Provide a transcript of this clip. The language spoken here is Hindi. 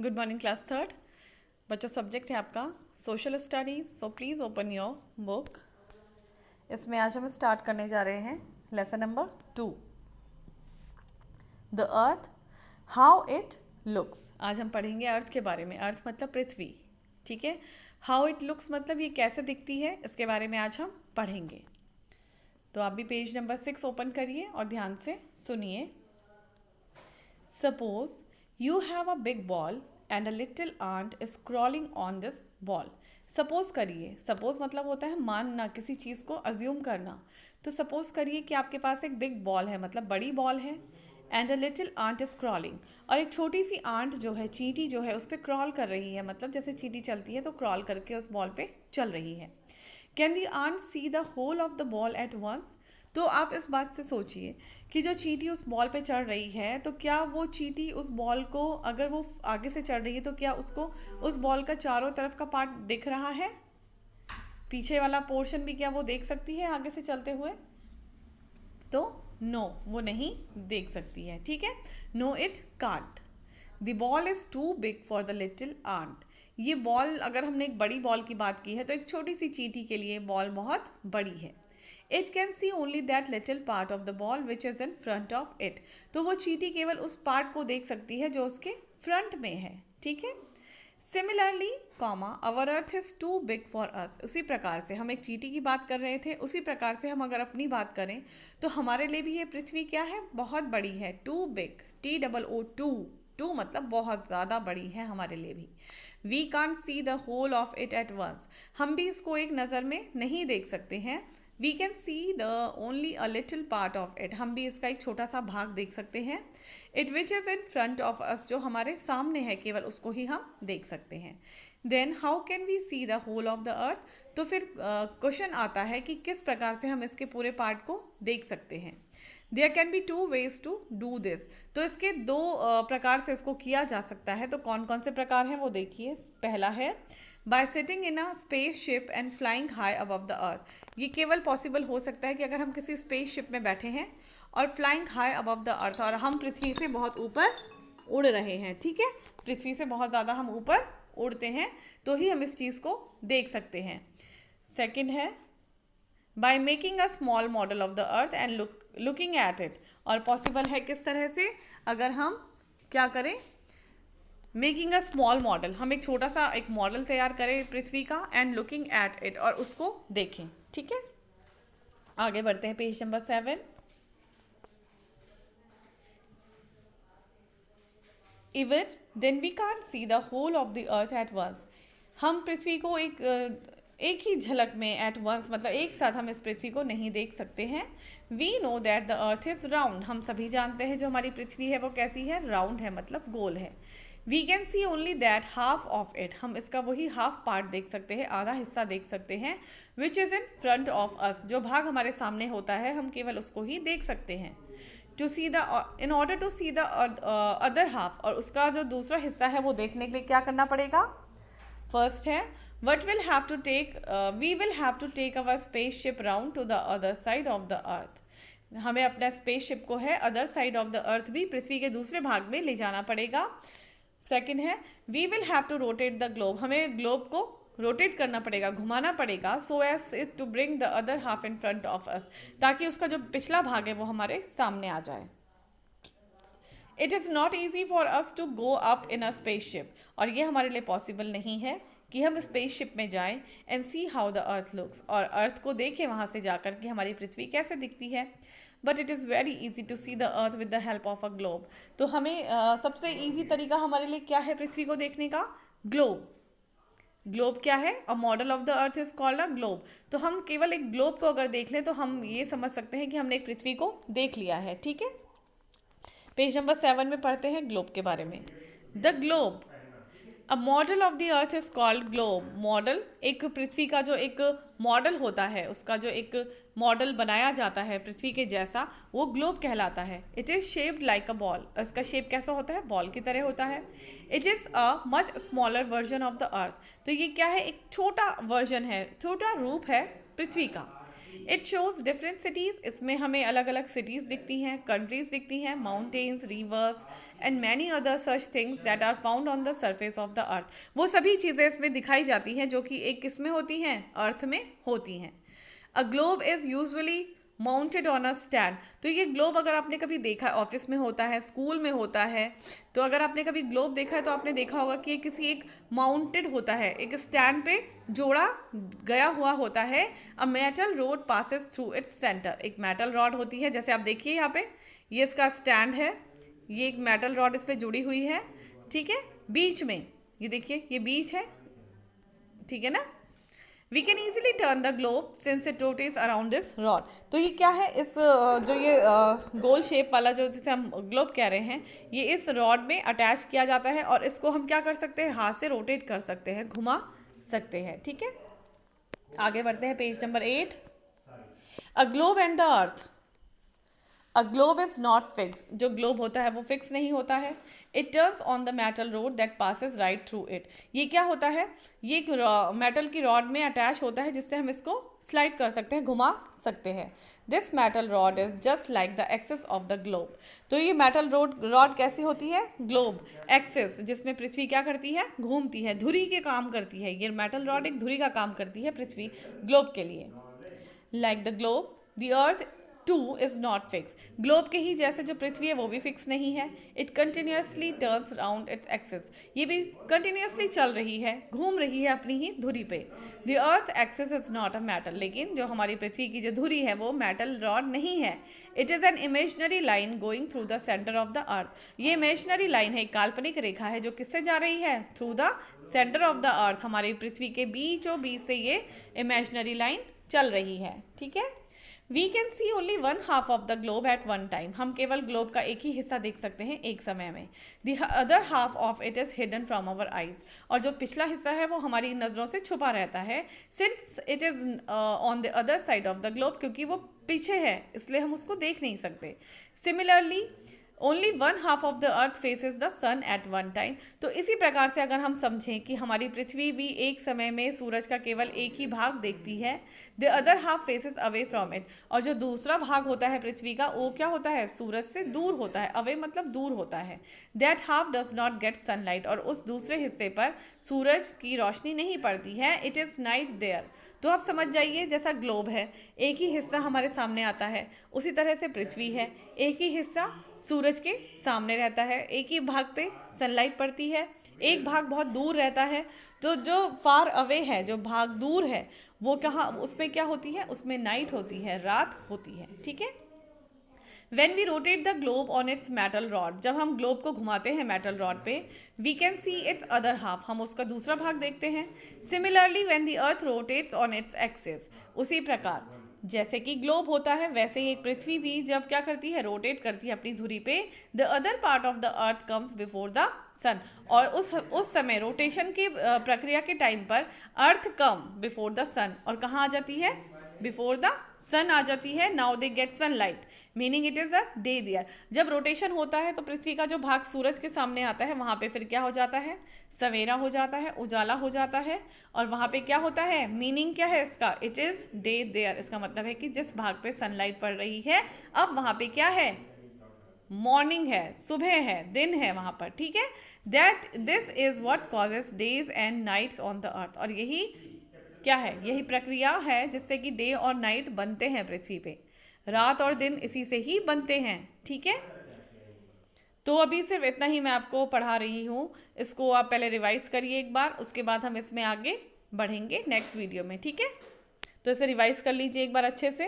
Good morning class third. बच्चों सब्जेक्ट है आपका social studies. So please open your book. इसमें आज हम स्टार्ट करने जा रहे हैं lesson number 2, the earth how it looks. आज हम पढ़ेंगे अर्थ के बारे में। अर्थ मतलब पृथ्वी, ठीक है। हाउ इट लुक्स मतलब ये कैसे दिखती है, इसके बारे में आज हम पढ़ेंगे। तो आप भी पेज नंबर 6 ओपन करिए और ध्यान से सुनिए। Suppose you have a big ball and a little ant is crawling on this ball. Suppose करिए, सपोज मतलब होता है मानना, किसी चीज़ को अज्यूम करना। तो सपोज करिए कि आपके पास एक बिग बॉल है, मतलब बड़ी बॉल है, and a little ant is crawling, और एक छोटी सी आंट जो है, चींटी जो है, उस पर क्रॉल कर रही है। मतलब जैसे चींटी चलती है तो क्रॉल करके उस बॉल पे चल रही है। Can the ant see the whole of the ball at once? तो आप इस बात से सोचिए कि जो चींटी उस बॉल पे चढ़ रही है, तो क्या वो चींटी उस बॉल को, अगर वो आगे से चढ़ रही है, तो क्या उसको उस बॉल का चारों तरफ का पार्ट दिख रहा है? पीछे वाला पोर्शन भी क्या वो देख सकती है आगे से चलते हुए? तो नो, वो नहीं देख सकती है, ठीक है। No it can't. The ball is too big for the little ant. ये बॉल, अगर हमने एक बड़ी बॉल की बात की है, तो एक छोटी सी चींटी के लिए बॉल बहुत बड़ी है। It can see only that little part of the ball which is in front of it. तो वो चींटी केवल उस पार्ट को देख सकती है जो उसके फ्रंट में है, ठीक है। Similarly comma our earth is too big for us. उसी प्रकार से हम एक चींटी की बात कर रहे थे, उसी प्रकार से हम अगर अपनी बात करें तो हमारे लिए भी ये पृथ्वी क्या है, बहुत बड़ी है। टू बिग, TOO, टू मतलब बहुत ज़्यादा बड़ी है हमारे लिए भी। We can't see the whole of it at once. हम भी इसको एक नज़र में नहीं देख सकते हैं। We can see the only a little part of it. हम भी इसका एक छोटा सा भाग देख सकते हैं। It which is in front of अस, जो हमारे सामने है, केवल उसको ही हम देख सकते हैं। Then how can we see the whole of the earth? तो फिर क्वेश्चन आता है कि किस प्रकार से हम इसके पूरे पार्ट को देख सकते हैं। There can be two ways to do this. तो इसके दो प्रकार से इसको किया जा सकता है। तो कौन कौन से प्रकार हैं वो देखिए। पहला है bye sitting in a space ship and flying high above the earth. ये केवल पॉसिबल हो सकता है कि अगर हम किसी स्पेस शिप में बैठे हैं और flying high above the earth, और हम पृथ्वी से बहुत ऊपर उड़ रहे हैं, ठीक है। पृथ्वी से बहुत ज़्यादा हम ऊपर उड़ते हैं तो ही हम इस चीज़ को देख सकते हैं। सेकेंड है by making a small model of the earth and looking at it. और पॉसिबल है किस तरह से, अगर हम क्या करें, मेकिंग अ स्मॉल मॉडल, हम एक छोटा सा एक मॉडल तैयार करें पृथ्वी का, एंड लुकिंग एट इट, और उसको देखें, ठीक है। आगे बढ़ते हैं page number 7। Even then we can't see the whole of the earth at once. हम पृथ्वी को एक ही झलक में, एट वंस मतलब एक साथ, हम इस पृथ्वी को नहीं देख सकते हैं। We know that the earth is round. हम सभी जानते हैं जो हमारी पृथ्वी है वो कैसी है, राउंड है, मतलब गोल है। We can see only that half of it. हम इसका वही हाफ पार्ट देख सकते हैं, आधा हिस्सा देख सकते हैं। Which is in front of अस, जो भाग हमारे सामने होता है हम केवल उसको ही देख सकते हैं। To see the, in order to see the other half, और उसका जो दूसरा हिस्सा है वो देखने के लिए क्या करना पड़ेगा। फर्स्ट है what will have to take, we will have to take our spaceship round to the other side of the earth. हमें अपना स्पेस शिप को है other side of the earth भी पृथ्वी के दूसरे भाग में ले जाना पड़ेगा। सेकेंड है we will have to rotate the globe. हमें ग्लोब को रोटेट करना पड़ेगा, घुमाना पड़ेगा, so as it to bring the other half in front of us, ताकि उसका जो पिछला भाग है वो हमारे सामने आ जाए। It is not easy for us to go up in a spaceship. और ये हमारे लिए पॉसिबल नहीं है कि हम स्पेस शिप में जाएं and see how the earth looks, और अर्थ को देखें वहाँ से जाकर कि हमारी पृथ्वी कैसे दिखती है। But it is very easy to see the earth with the help of a globe. तो हमें सबसे ईजी तरीका हमारे लिए क्या है पृथ्वी को देखने का, ग्लोब। ग्लोब क्या है, a model of the earth is called a globe. तो हम केवल एक ग्लोब को अगर देख लें तो हम ये समझ सकते हैं कि हमने एक पृथ्वी को देख लिया है, ठीक है। पेज नंबर 7 में पढ़ते हैं ग्लोब के बारे में। The globe, a model of the earth is called globe. Model, एक पृथ्वी का जो एक मॉडल होता है, उसका जो एक मॉडल बनाया जाता है पृथ्वी के जैसा, वो ग्लोब कहलाता है। It is shaped like a ball. इसका शेप कैसा होता है, बॉल की तरह होता है। It is a much smaller version of the earth. तो ये क्या है, एक छोटा वर्जन है, छोटा रूप है पृथ्वी का। इट शोज डिफरेंट सिटीज़, इसमें हमें अलग अलग सिटीज़ दिखती हैं, कंट्रीज दिखती हैं, mountains, rivers and many other such things that are found on the surface of the earth. वो सभी चीज़ें इसमें दिखाई जाती हैं जो कि एक किस में होती हैं, अर्थ में होती हैं। A globe is usually mounted on a stand. तो ये ग्लोब अगर आपने कभी देखा है, ऑफिस में होता है, स्कूल में होता है, तो अगर आपने कभी ग्लोब देखा है तो आपने देखा होगा कि ये किसी एक माउंटेड होता है, एक स्टैंड पे जोड़ा गया हुआ होता है। A metal road passes through its centre. एक मेटल रॉड होती है, जैसे आप देखिए यहाँ पे, ये इसका स्टैंड है, ये एक मेटल रॉड इस पर जुड़ी हुई है, ठीक है, बीच में ये देखिए, ये बीच है, ठीक है ना। We can easily turn the globe since it rotates around this rod. तो ये क्या है, इस जो ये गोल शेप वाला जो जिसे हम ग्लोब कह रहे हैं, ये इस रॉड में अटैच किया जाता है और इसको हम क्या कर सकते हैं, हाथ से रोटेट कर सकते हैं, घुमा सकते हैं, ठीक है। आगे बढ़ते हैं, page number 8। A globe and the earth. A globe is not fix. जो ग्लोब होता है वो फिक्स नहीं होता है। It turns on the metal road that passes right through it. ये क्या होता है, ये एक मेटल की रॉड में अटैच होता है जिससे हम इसको स्लाइड कर सकते हैं, घुमा सकते हैं। This metal rod is just like the axis of the globe. तो ये मेटल रॉड कैसी होती है, ग्लोब एक्सिस, जिसमें पृथ्वी क्या करती है, घूमती है, धुरी के काम करती है। ये मेटल रॉड एक धुरी का काम करती है पृथ्वी ग्लोब के लिए। Like the globe the earth two is not fix. Globe के ही जैसे जो पृथ्वी है वो भी फिक्स नहीं है। It continuously turns round its axis. ये भी कंटिन्यूसली चल रही है, घूम रही है अपनी ही धुरी पे। The earth axis is not a metal. लेकिन जो हमारी पृथ्वी की जो धुरी है वो मेटल रॉड नहीं है। It is an imaginary line going through the centre of the अर्थ। ये इमेजनरी लाइन है, एक काल्पनिक रेखा है जो किससे जा रही है, through the centre of the अर्थ। हमारी पृथ्वी के बीचों बीच से ये इमेजनरी लाइन चल रही है, ठीक है। We can see only one half of the globe at one time. हम केवल ग्लोब का एक ही हिस्सा देख सकते हैं एक समय में। The other half of it is hidden from our eyes. और जो पिछला हिस्सा है वो हमारी नज़रों से छुपा रहता है। Since it is on the other side of the globe, क्योंकि वो पीछे है इसलिए हम उसको देख नहीं सकते। Similarly only one half of the earth faces the sun at one time. तो इसी प्रकार से अगर हम समझें कि हमारी पृथ्वी भी एक समय में सूरज का केवल एक ही भाग देखती है, the other half faces away from it. और जो दूसरा भाग होता है पृथ्वी का वो क्या होता है, सूरज से दूर होता है। अवे मतलब दूर होता है। That half does not gate sunlight. और उस दूसरे हिस्से पर सूरज की रोशनी नहीं पड़ती है। It is night there. तो आप समझ जाइए, जैसा ग्लोब है एक ही हिस्सा हमारे सामने आता है, उसी तरह से पृथ्वी है, एक ही हिस्सा सूरज के सामने रहता है, एक ही भाग पे सनलाइट पड़ती है, एक भाग बहुत दूर रहता है। तो जो फार अवे है, जो भाग दूर है, वो कहाँ, उसमें क्या होती है, उसमें नाइट होती है, रात होती है, ठीक है। When we rotate the globe on its metal rod, जब हम ग्लोब को घुमाते हैं मेटल रॉड पे, we can see its other half, हम उसका दूसरा भाग देखते हैं। Similarly, when the earth rotates on its axis, उसी प्रकार जैसे कि ग्लोब होता है वैसे ही एक पृथ्वी भी जब क्या करती है, रोटेट करती है अपनी धुरी पे, the other part of the earth comes before the sun. और उस समय रोटेशन की प्रक्रिया के टाइम पर अर्थ कम बिफोर द सन, और कहाँ आ जाती है, बिफोर द सन आ जाती है। Now they get sunlight, meaning it is a day there. जब रोटेशन होता है तो पृथ्वी का जो भाग सूरज के सामने आता है वहाँ पे फिर क्या हो जाता है, सवेरा हो जाता है, उजाला हो जाता है। और वहाँ पे क्या होता है, मीनिंग क्या है इसका, इट इज़ डे देयर। इसका मतलब है कि जिस भाग पे सनलाइट पड़ रही है अब वहाँ पे क्या है, मॉर्निंग है, सुबह है, दिन है वहाँ पर, ठीक है। That this is what causes days and nights on the earth. और यही क्या है, यही प्रक्रिया है जिससे कि डे और नाइट बनते हैं पृथ्वी पे, रात और दिन इसी से ही बनते हैं, ठीक है। तो अभी सिर्फ इतना ही मैं आपको पढ़ा रही हूँ, इसको आप पहले रिवाइज करिए एक बार, उसके बाद हम इसमें आगे बढ़ेंगे नेक्स्ट वीडियो में, ठीक है। तो इसे रिवाइज कर लीजिए एक बार अच्छे से।